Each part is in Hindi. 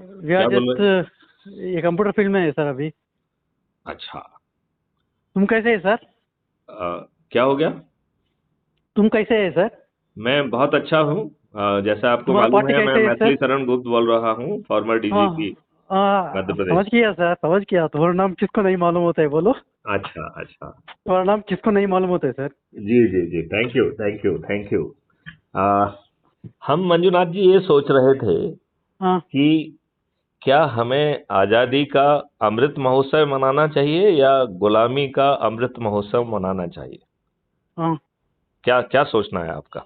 वी क्या आर बोल रहे? जस्ट ये कंप्यूटर फील्ड में है सर अभी। अच्छा। तुम कैसे है सर? क्या हो गया? तुम कैसे है सर? मैं बहुत अच्छा हूँ। जैसा आपको तुम्हारा मालूम पार्टी है, मैं कैसे है मैथिली सर? शरण गुप्त बोल रहा हूँ, फॉर्मर हाँ डीजीपी मध्य हाँ, प्रदेश। समझ गया सर, समझ गया। तुम्हारा नाम किसको नहीं मालूम होता है बोलो? अच्छा अच्छा। तुम्हारा नाम किसको नहीं मालूम होता है सर? जी जी जी, thank you thank you thank you. हम मंजुनाथ जी ये सोच रहे थे हाँ कि क्या हमें आज़ादी का अमृत महोत्सव मनाना चाहिए या गुलामी का अमृत महोत्सव मनाना चाहिए? हाँ। क्या क्या सोचना है आपका?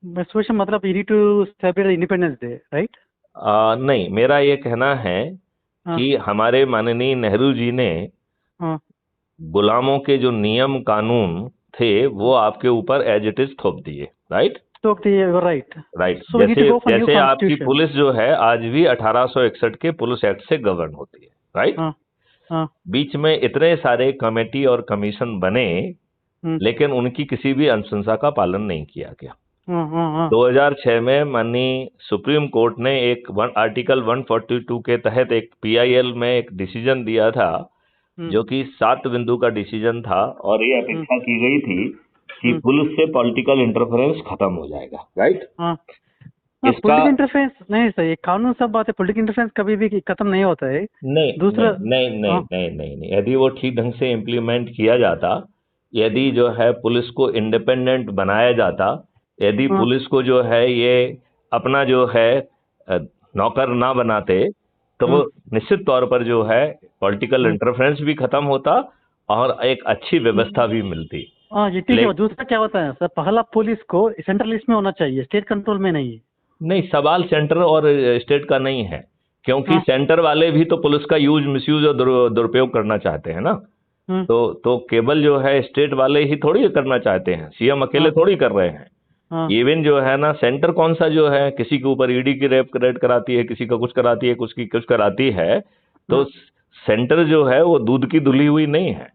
मैं सोचा मतलब you need to celebrate independence day, right? नहीं, मेरा ये कहना है हाँ कि हमारे माननीय नेहरू जी ने हाँ गुलामों के जो नियम कानून थे वो आपके ऊपर एज इट इज थोप दिए, राइट? तो right. Right. So we need to जैसे गो फॉर न्यू जैसे आपकी कॉन्स्टिट्यूशन। पुलिस जो है आज भी 1861 के पुलिस एक्ट से गवर्न होती है, राइट? हाँ हाँ। बीच में इतने सारे कमेटी और कमीशन बने, हम्म, लेकिन उनकी किसी भी अनुशंसा का पालन नहीं किया गया। हाँ हाँ हाँ। 2006 में माननीय सुप्रीम कोर्ट ने आर्टिकल 142 के तहत एक पीआईएल में एक डिसीजन दिया था, हम्म, जो कि 7 बिंदु का डिसीजन था, और ये हम्म, अपेक्षा की गई थी कि हम्म, पुलिस से पॉलिटिकल इंटरफेरेंस खत्म हो जाएगा, राइट? हाँ हाँ। इसका पॉलिटिकल इंटरफेरेंस नहीं सर, ये कानून सब बात है। पॉलिटिकल इंटरफेरेंस कभी भी खत्म नहीं होता है। नहीं नहीं दूसरा। नहीं नहीं हाँ नहीं नहीं नहीं, यदि वो ठीक ढंग से इम्प्लीमेंट किया जाता, यदि जो है पुलिस को इंडिपेंडेंट बनाया जाता, यदि हाँ पुलिस को जो है ये अपना जो है अ, नौकर ना बनाते, तो हाँ निश्चित तौर पर जो है पॉलिटिकल हाँ इंटरफेरेंस भी खत्म होता और एक अच्छी व्यवस्था भी मिलती। हाँ, ये ठीक ले है। दूसरा क्या होता है सर, पहला पुलिस को सेंट्रल लिस्ट में होना चाहिए, स्टेट कंट्रोल में नहीं है। नहीं, सवाल सेंटर और स्टेट का नहीं है, क्योंकि हाँ सेंटर वाले भी तो पुलिस का यूज मिसयूज और दुरुपयोग करना चाहते हैं ना। हाँ तो केवल जो है स्टेट वाले ही थोड़ी करना चाहते हैं, सीएम अकेले हाँ थोड़ी कर रहे हैं। हाँ इवन जो है ना, सेंटर कौन सा जो है किसी के ऊपर ईडी की रेड कराती है, किसी का कुछ कराती है, कुछ की कुछ कराती है, तो हाँ, सेंटर जो है वो दूध की धुली हुई नहीं है,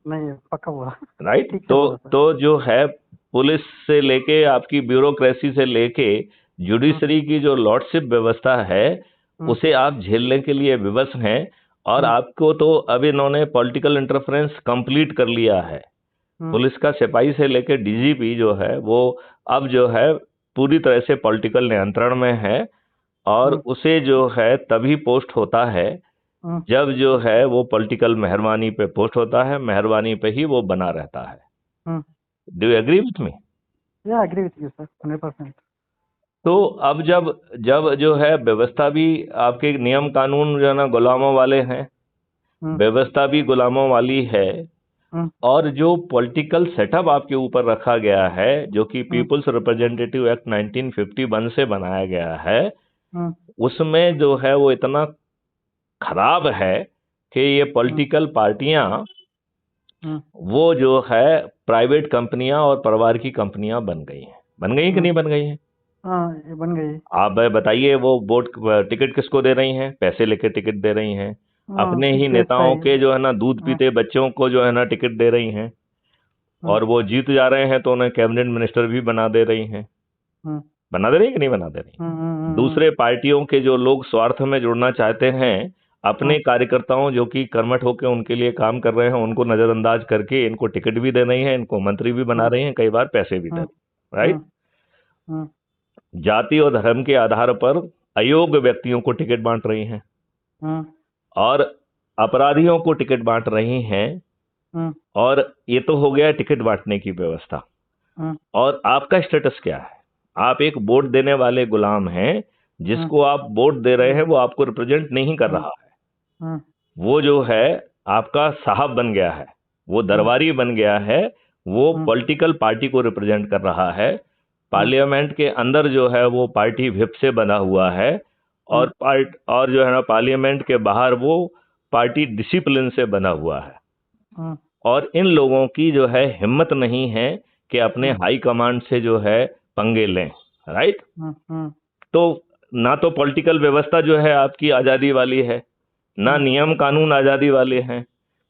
नहीं पक्का बोला। राइट? ठीक से तो बोला सर। तो जो है पुलिस से लेके आपकी ब्यूरोक्रेसी से लेके हाँ जुडिशरी की जो लॉर्डशिप व्यवस्था है, हाँ उसे आप झेलने के लिए विवश हैं। और हाँ आपको तो अब इन्होंने पॉलिटिकल इंटरफेरेंस कंप्लीट कर लिया है। हाँ पुलिस का सिपाही से लेकर डीजीपी जो है वो अब जो है पूरी तरह से पॉलिटिकल नियंत्रण में है, और हाँ उसे जो है तभी पोस्ट होता है हाँ जब जो है वो पॉलिटिकल मेहरबानी पे पोस्ट होता है, मेहरबानी पे ही वो बना रहता है। हाँ। Do you agree with me? या एग्री विथ यू सर, 100%। तो अब जब जब जो है व्यवस्था भी आपके नियम कानून जो है ना गुलामों वाले हैं, हाँ व्यवस्था भी गुलामों वाली है, हाँ और जो पॉलिटिकल सेटअप आपके ऊपर रखा गया है, जो कि हाँ पीपुल्स रिप्रेजेंटेटिव एक्ट 1951 से बनाया गया है, हाँ उसमें जो है वो इतना खराब है कि ये हाँ पॉलिटिकल पार्टियां, हाँ वो जो है प्राइवेट कंपनियां और परिवार की कंपनियां बन गई कि हाँ नहीं बन गई हैं? हाँ, ये बन गई। आप बताइए, वो वोट टिकट किसको दे रही हैं? पैसे लेके टिकट दे रही हैं। हाँ अपने ही पैसा नेताओं ही। के जो है ना दूध हाँ पीते बच्चों को जो है ना टिकट दे रही हैं, हाँ और वो जीत जा रहे हैं तो उन्हें कैबिनेट मिनिस्टर भी बना दे रही हैं। हाँ बना दे रही हैं कि नहीं बना दे रही? हाँ दूसरे पार्टियों के जो लोग स्वार्थ में जुड़ना चाहते हैं, अपने हाँ कार्यकर्ताओं जो कि कर्मठ होकर उनके लिए काम कर रहे हैं, उनको नजरअंदाज करके इनको टिकट भी दे रही हैं, इनको मंत्री भी बना हाँ रही हैं, कई बार पैसे भी दे हाँ रही हैं, राइट? हाँ हाँ जाति और धर्म के आधार पर अयोग्य व्यक्तियों को टिकट बांट रही हैं, हाँ और अपराधियों को टिकट बांट रही हैं। हाँ और ये तो हो गया टिकट बांटने की व्यवस्था। हाँ और आपका स्टेटस क्या है? आप एक वोट देने वाले गुलाम हैं, हाँ जिसको आप वोट दे रहे हैं वो आपको रिप्रेजेंट नहीं कर हाँ रहा है। हाँ वो जो है आपका साहब बन गया है, वो हाँ दरबारी बन गया है, वो हाँ पॉलिटिकल पार्टी को रिप्रेजेंट कर रहा है। हाँ पार्लियामेंट के अंदर जो है वो पार्टी व्हिप से बना हुआ है, हाँ और जो है ना पार्लियामेंट के बाहर वो पार्टी डिसिप्लिन से बना हुआ है। हाँ और इन लोगों की जो है हिम्मत नहीं है कि अपने हाँ हाई कमांड से जो है पंगे लें, राइट? हाँ हाँ तो ना तो पॉलिटिकल व्यवस्था जो है आपकी आज़ादी वाली है, ना हाँ नियम कानून आज़ादी वाले हैं,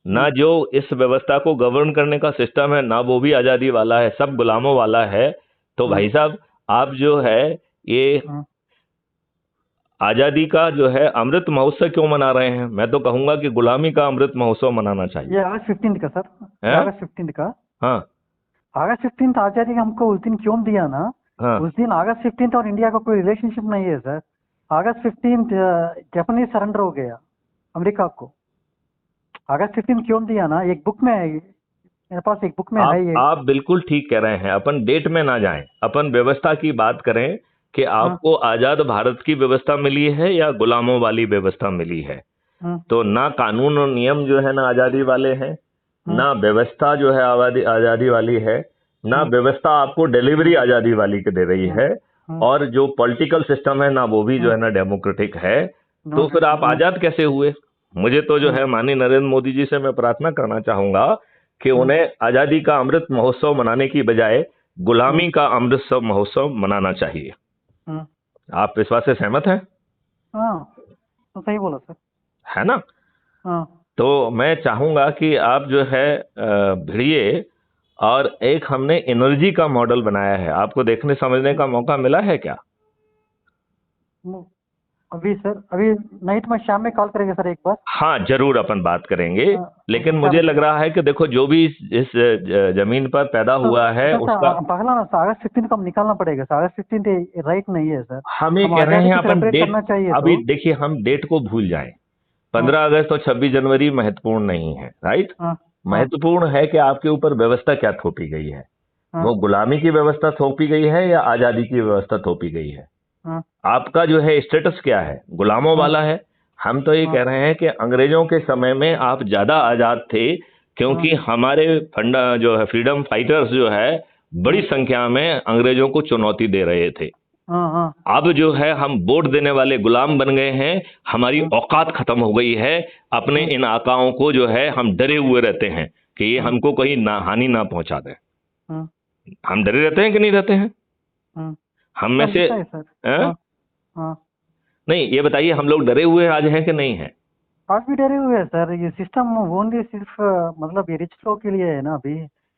ना हाँ जो इस व्यवस्था को गवर्न करने का सिस्टम है, ना वो भी आज़ादी वाला है, सब गुलामों वाला है। तो हाँ भाई साहब, आप जो है ये हाँ आजादी का जो है अमृत महोत्सव क्यों मना रहे हैं? मैं तो कहूंगा कि गुलामी का अमृत महोत्सव मनाना चाहिए। ये अगस्त 15 का सर, है? अगस्त 15 का, हाँ अगस्त 15 आजादी हमको उस दिन क्यों दिया ना, हाँ उस दिन अगस्त 15 और इंडिया का कोई रिलेशनशिप नहीं है सर। अगस्त 15 जापानीज सरेंडर हो गया अमेरिका को। अगस्त 15 क्यों दिया ना, एक बुक में है, मेरे पास एक बुक में है ये। आप बिल्कुल ठीक कह रहे हैं। अपन डेट में ना जाएं, अपन व्यवस्था की बात करें कि आपको आजाद भारत की व्यवस्था मिली है या गुलामों वाली व्यवस्था मिली है। तो ना कानून और नियम जो है ना आजादी वाले हैं, ना व्यवस्था जो है आजादी वाली है, ना व्यवस्था आपको डिलीवरी आजादी वाली के दे रही है, और जो पॉलिटिकल सिस्टम है ना वो भी जो है ना डेमोक्रेटिक है। तो फिर आप आजाद कैसे हुए? मुझे तो जो है माननीय नरेंद्र मोदी जी से मैं प्रार्थना करना चाहूंगा कि उन्हें आजादी का अमृत महोत्सव मनाने की बजाय गुलामी का अमृत महोत्सव मनाना चाहिए। आप इस बात से सहमत हैं? हाँ, तो सही बोला सर, है ना? हाँ। तो मैं चाहूंगा कि आप जो है भिड़िए, और एक हमने एनर्जी का मॉडल बनाया है, आपको देखने समझने का मौका मिला है क्या? अभी सर, अभी नाइट में, शाम में कॉल करेंगे सर एक बार। हाँ जरूर अपन बात करेंगे। लेकिन शाम मुझे में। लग रहा है कि देखो जो भी इस जमीन पर पैदा हुआ है उसका पहला ना अगस्त 15 को हम निकालना पड़ेगा सर। अगस्त 15 राइट नहीं है सर। हम ये कह रहे हैं अपन डेट करना चाहिए। अभी देखिए हम डेट को भूल जाएं। 15 अगस्त और 26 जनवरी महत्वपूर्ण नहीं है, राइट? महत्वपूर्ण है कि आपके ऊपर व्यवस्था क्या थोपी गई है। वो गुलामी की व्यवस्था थोपी गई है या आजादी की व्यवस्था थोपी गई है? आपका जो है स्टेटस क्या है? गुलामों वाला है। हम तो ये कह रहे हैं कि अंग्रेजों के समय में आप ज्यादा आजाद थे, क्योंकि हमारे फंडा जो है फ्रीडम फाइटर्स जो है बड़ी संख्या में अंग्रेजों को चुनौती दे रहे थे। अब जो है हम वोट देने वाले गुलाम बन गए हैं, हमारी औकात खत्म हो गई है। अपने इन आकाओं को जो है हम डरे हुए रहते हैं कि ये हमको कहीं ना हानि ना पहुंचा दे। हम डरे रहते हैं कि नहीं रहते हैं? हम में से नहीं, ये बताइए, हम लोग डरे हुए आज हैं कि नहीं है? आज भी डरे हुए हैं सर। ये सिस्टम ओनली सिर्फ मतलब ये रिच लोग के लिए है ना। अभी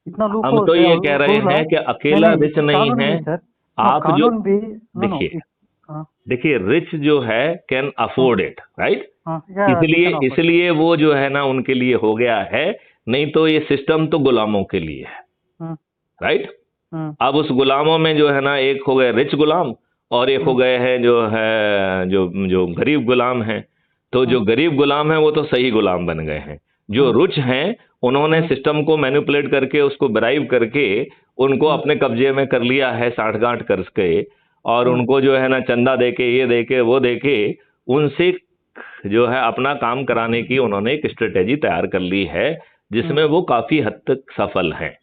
इतना लोग हम तो ये कह रहे हैं कि अकेला रिच नहीं है सर। आप जो देखिए, देखिए रिच जो है कैन अफोर्ड इट, राइट? इसलिए वो जो है ना उनके लिए हो गया है, नहीं तो ये सिस्टम तो गुलामों के लिए है, राइट? अब उस गुलामों में जो है ना एक हो गए रिच गुलाम और एक हो गए हैं जो है जो गरीब गुलाम हैं। तो जो गरीब गुलाम हैं वो तो सही गुलाम बन गए हैं। जो रिच हैं उन्होंने सिस्टम को मैनिपुलेट करके उसको ब्राइब करके उनको अपने कब्जे में कर लिया है, साठगांठ करके, और उनको जो है ना चंदा देके, ये देके, वो देके उनसे जो है अपना काम कराने की उन्होंने एक स्ट्रेटेजी तैयार कर ली है, जिसमें वो काफी हद तक सफल हैं।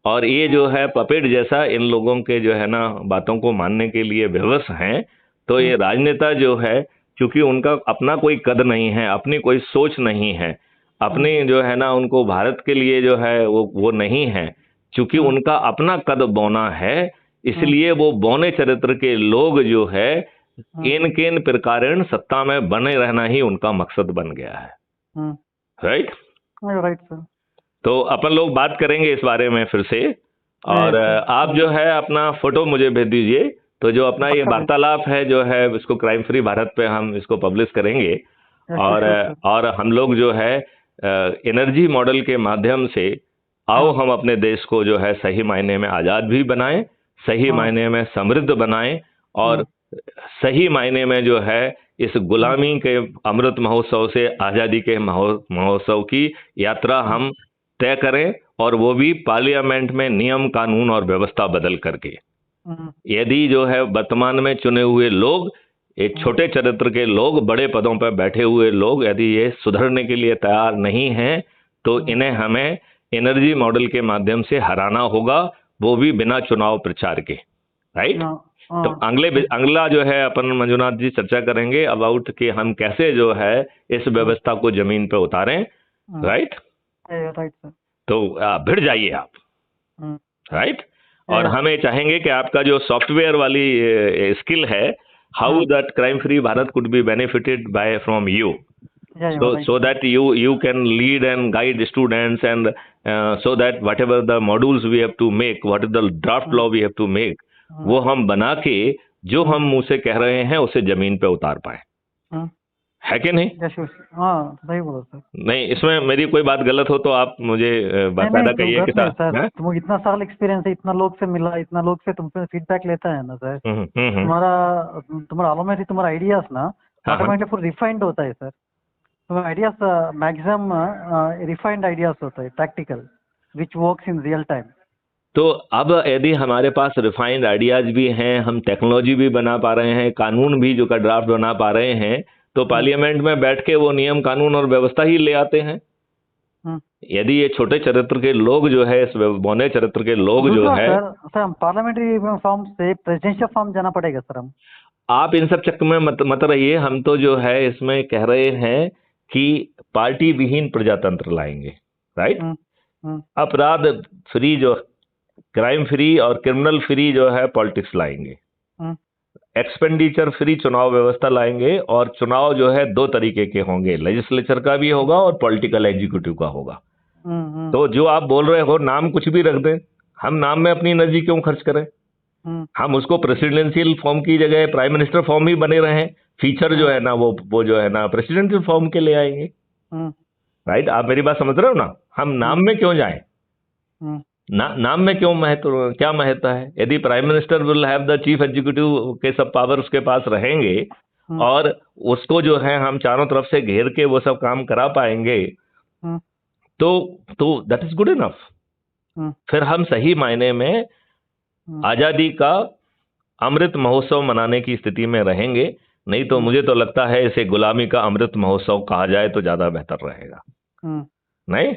और ये जो है पपेट जैसा इन लोगों के जो है ना बातों को मानने के लिए विवश हैं। तो ये राजनेता जो है, क्योंकि उनका अपना कोई कद नहीं है, अपनी कोई सोच नहीं है, अपनी जो है ना उनको भारत के लिए जो है वो नहीं है, क्योंकि उनका अपना कद बौना है, इसलिए वो बौने चरित्र के लोग जो है केन केन प्रकारेण सत्ता में बने रहना ही उनका मकसद बन गया है। Right sir. तो अपन लोग बात करेंगे इस बारे में फिर से, और आप जो है अपना फोटो मुझे भेज दीजिए। तो जो अपना ये वार्तालाप है जो है इसको क्राइम फ्री भारत पे हम इसको पब्लिश करेंगे, और हम लोग जो है एनर्जी मॉडल के माध्यम से आओ हम अपने देश को जो है सही मायने में आजाद भी बनाएं, सही मायने में समृद्ध बनाएं, और सही मायने में जो है इस गुलामी के अमृत महोत्सव से आजादी के महोत्सव की यात्रा हम तय करें, और वो भी पार्लियामेंट में नियम कानून और व्यवस्था बदल करके। यदि जो है वर्तमान में चुने हुए लोग, एक छोटे चरित्र के लोग, बड़े पदों पर बैठे हुए लोग यदि ये सुधरने के लिए तैयार नहीं हैं, तो इन्हें हमें एनर्जी मॉडल के माध्यम से हराना होगा, वो भी बिना चुनाव प्रचार के, राइट? तो अगला जो है अपन मंजुनाथ जी चर्चा करेंगे अबाउट कि हम कैसे जो है इस व्यवस्था को जमीन पे उतारें, राइट? तो भिड़ जाइए आप, राइट? और हमें चाहेंगे कि आपका जो सॉफ्टवेयर वाली स्किल है, how that crime free Bharat could be benefited bye from you, so that you can lead and guide students, and so that whatever the modules we have to make, what is the draft law we have to make, वो हम बना के जो हम मुंह से कह रहे हैं उसे जमीन पे उतार पाए, हम्म, है कि नहीं? या sure, हाँ सही बोला सर। नहीं, इसमें मेरी कोई बात गलत हो तो आप मुझे नहीं बाकायदा नहीं, कहिए कि गलत नहीं सर, हैं? तुमको इतना साल एक्सपीरियंस है, इतना लोग से मिला, इतना लोग से तुमसे फीडबैक लेता है ना सर, हम्म। तुम्हारा ऑटोमेटिक तुम्हारा आइडियाज ना हाँ। ऑटोमेटिक फुल रिफाइंड होता है सर। तुम्हारा आइडियाज मैक्सिमम रिफाइंड आइडियाज होता है, practical, which works in real time. तो अब यदि हमारे पास रिफाइंड आइडियाज भी हैं, हम टेक्नोलॉजी भी बना पा रहे हैं, कानून भी जो का ड्राफ्ट बना पा रहे हैं, तो पार्लियामेंट में बैठ के वो नियम कानून और व्यवस्था ही ले आते हैं। यदि ये छोटे चरित्र के लोग जो है, इस बौने चरित्र के लोग जो है, सर हम पार्लियामेंट्री फॉर्म से प्रेसिडेंशियल फॉर्म जाना पड़ेगा सर हम। आप इन सब चक्कर में मत रहिए। हम तो जो है इसमें कह रहे हैं कि पार्टी विहीन प्रजातंत्र लाएंगे, राइट? अपराध फ्री, जो क्राइम फ्री और क्रिमिनल फ्री जो है पॉलिटिक्स लाएंगे, एक्सपेंडिचर फ्री चुनाव व्यवस्था लाएंगे, और चुनाव जो है दो तरीके के होंगे, लेजिस्लेचर का भी होगा और पॉलिटिकल एग्जीक्यूटिव का होगा। तो जो आप बोल रहे हो, नाम कुछ भी रख दें, हम नाम में अपनी एनर्जी क्यों खर्च करें? हम उसको प्रेसिडेंशियल फॉर्म की जगह प्राइम मिनिस्टर फॉर्म ही बने रहे, फीचर जो है ना वो जो है ना प्रेसिडेंशियल फॉर्म के ले आएंगे, राइट? आप मेरी बात समझ रहे हो ना? हम नाम में क्यों जाएं? नाम में क्यों क्या महत्व है? यदि prime minister will have the chief executive के सब पावर उसके पास रहेंगे और उसको जो है हम चारों तरफ से घेर के वो सब काम करा पाएंगे, तो दैट इज गुड इनफ। फिर हम सही मायने में आजादी का अमृत महोत्सव मनाने की स्थिति में रहेंगे। नहीं तो मुझे तो लगता है इसे गुलामी का अमृत महोत्सव कहा जाए तो ज्यादा बेहतर रहेगा, नहीं?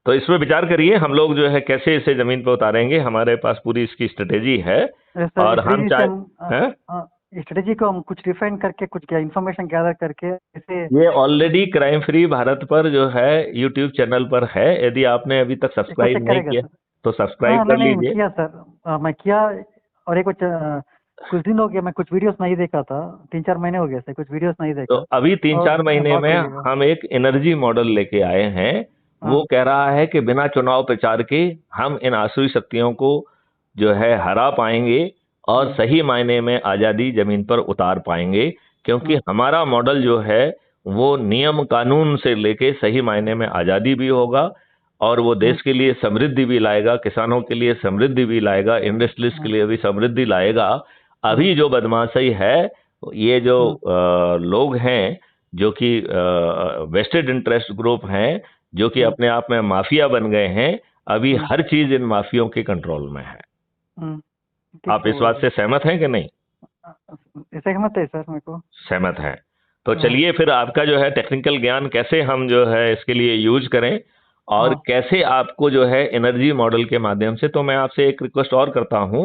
तो इस पर विचार करिए, हम लोग जो है कैसे इसे जमीन पर उतारेंगे। हमारे पास पूरी इसकी स्ट्रेटेजी है, और हम स्ट्रेटेजी को हम कुछ रिफाइन करके, कुछ क्या इंफॉर्मेशन गैदर करके इसे, ये ऑलरेडी क्राइम फ्री भारत पर जो है यूट्यूब चैनल पर है। यदि आपने अभी तक सब्सक्राइब नहीं किया तो सब्सक्राइब कर लीजिए। किया सर, मैं किया, और कुछ दिन हो गया मैं कुछ वीडियोस नहीं देखा था, 3-4 महीने हो गए थे, कुछ वीडियोस नहीं देखा। तो अभी 3-4 महीने में हम एक एनर्जी मॉडल लेके आए हैं। वो कह रहा है कि बिना चुनाव प्रचार के हम इन आसुरी शक्तियों को जो है हरा पाएंगे और सही मायने में आजादी जमीन पर उतार पाएंगे, क्योंकि हमारा मॉडल जो है वो नियम कानून से लेके सही मायने में आजादी भी होगा, और वो देश के लिए समृद्धि भी लाएगा, किसानों के लिए समृद्धि भी लाएगा, इंडस्ट्रीज के लिए भी समृद्धि लाएगा। अभी जो बदमाशी है, ये जो लोग हैं जो कि वेस्टेड इंटरेस्ट ग्रुप हैं, जो कि अपने आप में माफिया बन गए हैं, अभी हर चीज इन माफियों के कंट्रोल में है। आप इस बात से सहमत हैं कि नहीं? सहमत है सर, मेरे को सहमत है। तो चलिए फिर आपका जो है टेक्निकल ज्ञान कैसे हम जो है इसके लिए यूज करें, और कैसे आपको जो है एनर्जी मॉडल के माध्यम से। तो मैं आपसे एक रिक्वेस्ट और करता हूं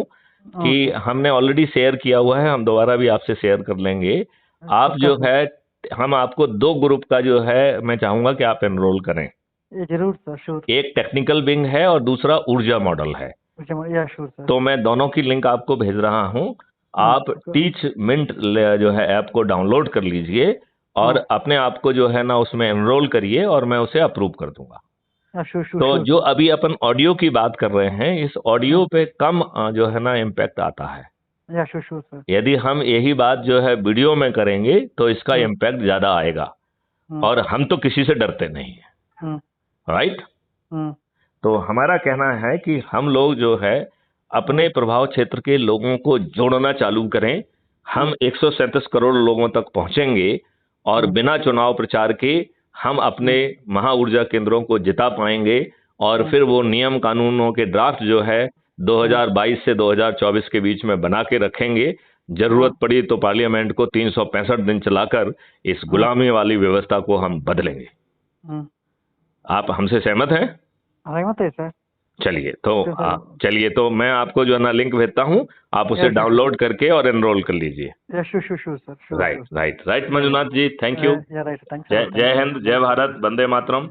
कि हमने ऑलरेडी शेयर किया हुआ है, हम दोबारा भी आपसे शेयर कर लेंगे। आप जो है, हम आपको 2 ग्रुप का जो है मैं चाहूंगा कि आप एनरोल करें। जरूर सर, श्योर। एक टेक्निकल विंग है और दूसरा ऊर्जा मॉडल है। या श्योर सर। तो मैं दोनों की लिंक आपको भेज रहा हूं। आप टीच मिंट जो है ऐप को डाउनलोड कर लीजिए और अपने आप को जो है ना उसमें एनरोल करिए, और मैं उसे अप्रूव कर दूंगा। तो जो अभी अपन ऑडियो की बात कर रहे हैं, इस ऑडियो पे कम जो है ना इम्पैक्ट आता है। या श्योर सर। यदि हम यही बात जो है वीडियो में करेंगे तो इसका इम्पैक्ट ज्यादा आएगा, और हम तो किसी से डरते नहीं है, राइट? तो हमारा कहना है कि हम लोग जो है अपने प्रभाव क्षेत्र के लोगों को जोड़ना चालू करें। हम 137 करोड़ लोगों तक पहुंचेंगे, और बिना चुनाव प्रचार के हम अपने महा ऊर्जा केंद्रों को जिता पाएंगे, और फिर वो नियम कानूनों के ड्राफ्ट जो है 2022 से 2024 के बीच में बना के रखेंगे। जरूरत पड़ी तो पार्लियामेंट को 365 दिन चलाकर इस गुलामी वाली व्यवस्था को हम बदलेंगे। आप हमसे सहमत हैं? सहमत है सर। चलिए तो मैं आपको जो है ना लिंक भेजता हूँ, आप उसे डाउनलोड करके और एनरोल कर लीजिए। Sir. Right Manjunath ji, thank you. जय हिंद, जय भारत, वंदे मातरम।